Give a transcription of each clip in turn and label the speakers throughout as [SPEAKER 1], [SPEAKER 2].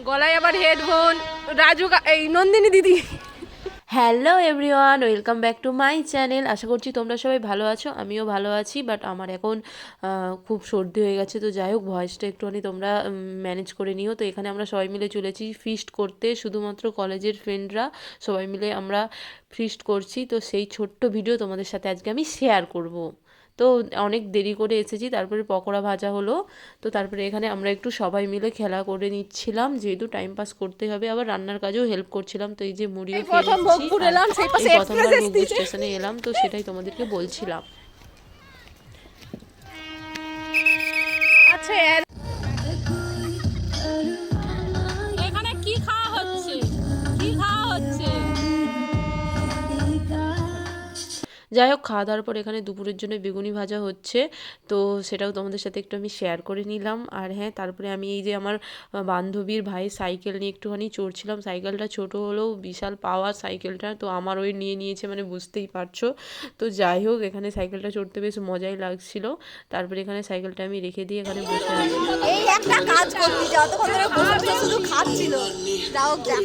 [SPEAKER 1] গলায় আবার হেডফোন। রাজু এই নন্দিনী দিদি। Hello everyone, welcome back to my channel. আশা করছি তোমরা সবাই ভালো আছো, আমিও ভালো আছি। বাট আমার এখন খুব সর্দি হয়ে গেছে, তো যাই হোক ভয়েসটা একটুখানি তোমরা ম্যানেজ করে নিও। তো এখানে আমরা সবাই মিলে চলেছি ফিস্ট করতে, শুধুমাত্র কলেজের ফ্রেন্ডরা সবাই মিলে আমরা ফিস্ট করছি। তো সেই ছোট্ট ভিডিও তোমাদের সাথে আজকে আমি শেয়ার করব। তো অনেক দেরি করে এসেছি, তারপরে পকোড়া ভাজা হলো। তো তারপরে এখানে আমরা একটু সবাই মিলে খেলা করে নিচ্ছিলাম, যেহেতু টাইম পাস করতে হবে, আবার রান্নার কাজেও হেল্প করছিলাম। তো এই যে মুড়িও খেয়ে নিচ্ছি, এই প্রথমবার ভোগপুর স্টেশনে এলাম, তো সেটাই তোমাদেরকে বলছিলাম। আচ্ছা
[SPEAKER 2] এখানে কি খাওয়া হচ্ছে, কি খাওয়া হচ্ছে?
[SPEAKER 1] যাই হোক, খাওয়া দাওয়ার পর এখানে দুপুরের জন্য বেগুনি ভাজা হচ্ছে, তো সেটাও তোমাদের সাথে একটু আমি শেয়ার করে নিলাম। আর হ্যাঁ, তারপরে আমি এই যে আমার বান্ধবীর ভাই সাইকেল নিয়ে একটুখানি চড়ছিলাম। সাইকেলটা ছোট হলেও বিশাল পাওয়ার সাইকেলটা, তো আমার ওই নিয়ে নিয়েছে, মানে বুঝতেই পারছো। তো যাই হোক, এখানে সাইকেলটা চড়তে বেশ মজাই লাগছিল। তারপরে এখানে সাইকেলটা আমি রেখে দিয়ে এখানে বসে আছি।
[SPEAKER 3] এই একটা কাজ করবি, যতক্ষণ ধরে বসে শুধু খাচ্ছিল। যাও যাক,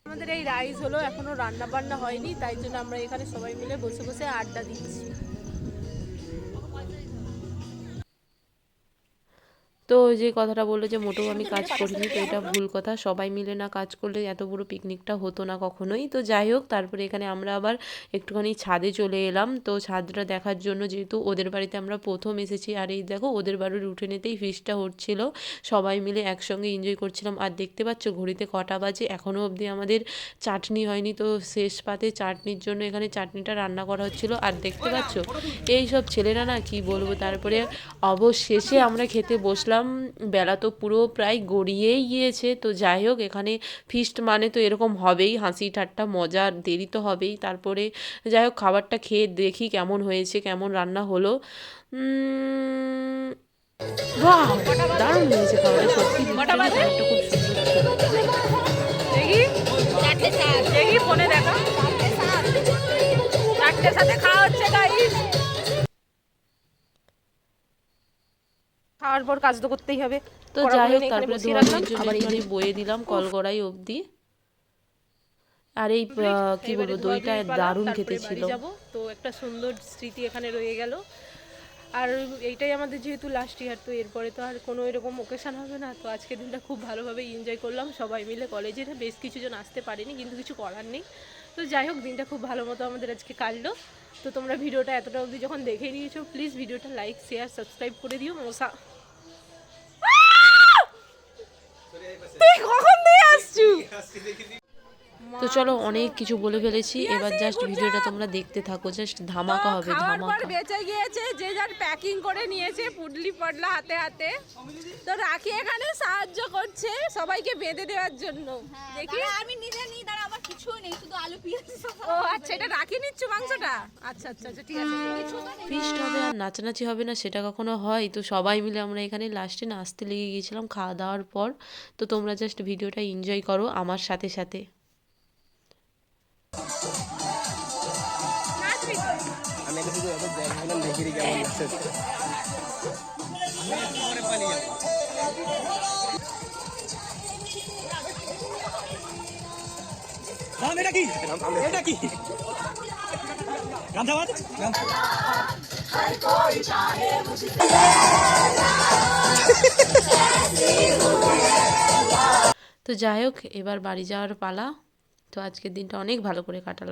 [SPEAKER 1] আমাদের এই রাইস হলো, এখনো রান্না বান্না হয়নি, তাই জন্য আমরা এখানে সবাই মিলে বসে বসে আড্ডা দিচ্ছি। তো যে কথাটা বললো যে মোটেও আমি কাজ করিনি, তো এটা ভুল কথা। সবাই মিলে না কাজ করলে এত বড় পিকনিকটা হতো না কখনোই। তো যাই হোক, তারপরে এখানে আমরা আবার একটুখানি ছাদে চলে এলাম, তো ছাদটা দেখার জন্য, যেহেতু ওদের বাড়িতে আমরা প্রথম এসেছি। আর এই দেখো, ওদের বাড়ির উঠোনেতেই ফিস্টটা হচ্ছিল, সবাই মিলে একসঙ্গে এনজয় করছিলাম। আর দেখতে পাচ্ছ ঘড়িতে কটা বাজে, এখনও অবধি আমাদের চাটনি হয়নি। তো শেষ পাতে চাটনির জন্য এখানে চাটনিটা রান্না করা হচ্ছিল। আর দেখতে পাচ্ছ এই সব ছেলেরা না, কি বলবো। তারপরে অবশেষে আমরা খেতে বসলাম। বেলা তো পুরো প্রায় গড়িয়েই গিয়েছে। তো যাই হোক, এখানে ফিস্ট মানে তো এরকম হবেই, হাসি ঠাট্টা মজা, দেরি তো হবেই। তারপরে যাই হোক, খাবারটা খেয়ে দেখি কেমন হয়েছে, কেমন রান্না হলো। বাহ, দারুণ হয়েছে খাবারটা, সত্যি খাবারটা খুব সুন্দর ছিল। দেখি ফোনে দেখা, চারটের সাথে খাওয়া হচ্ছে গাইস। খাওয়ার পর কাজ তো করতেই হবে। তো যাই হোক, তারপরে ধোয়ার জন্য একটুখানি বয়ে দিলাম কলগড়াই অবধি। আর এই কি বলবো, দইটা দারুণ খেতে ছিল। তো একটা সুন্দর স্মৃতি এখানে রয়ে গেল। আর এইটাই আমাদের যেহেতু লাস্ট ইয়ার, তো এরপরে তো আর কোনো এরকম ওকেশান হবে না। তো আজকের দিনটা খুব ভালোভাবে এনজয় করলাম সবাই মিলে। কলেজের বেশ কিছুজন আসতে পারেনি, কিন্তু কিছু করার নেই। তো যাই হোক, দিনটা খুব ভালো মতো আমাদের আজকে কাটলো। তো তোমরা ভিডিওটা এতটা অবধি যখন দেখে নিয়েছো, প্লিজ ভিডিওটা লাইক শেয়ার সাবস্ক্রাইব করে দিও। মশা তুই কখন দিয়ে আসছু? তো চলো, অনেক কিছু বলে ফেলেছি, এবার জাস্ট ভিডিওটা তোমরা দেখতে থাকো, জাস্ট ধামাকা হবে, ধামাকা। বেঁচে গিয়েছে, যে যার প্যাকিং করে নিয়েছে পুডলি পডলা হাতে হাতে। তো রাখি এখানে সাহায্য করছে সবাইকে বেঁধে দেওয়ার জন্য। দেখি
[SPEAKER 3] আমি নিজে নিই, তার আবার কিছুই নেই, শুধু আলু পেঁয়াজ।
[SPEAKER 1] ও আচ্ছা, এটা রাখি নিচ্ছ মাংসটা? আচ্ছা আচ্ছা আচ্ছা, ঠিক আছে। ফিস্ট হবে আর নাচানাচি হবে না, সেটা কখনো হয়? তো সবাই মিলে আমরা এখানে লাস্টে নাচতে লেগে গিয়েছিলাম খাওয়া দাওয়ার পর। তো তোমরা জাস্ট ভিডিওটা এনজয় করো আমার সাথে সাথে।
[SPEAKER 4] এটা কি এটা কি গান্ধা
[SPEAKER 1] তো যাই হোক, এবার বাড়ি যাওয়ার পালা। তো আজকের দিনটা অনেক ভালো করে কাটালাম।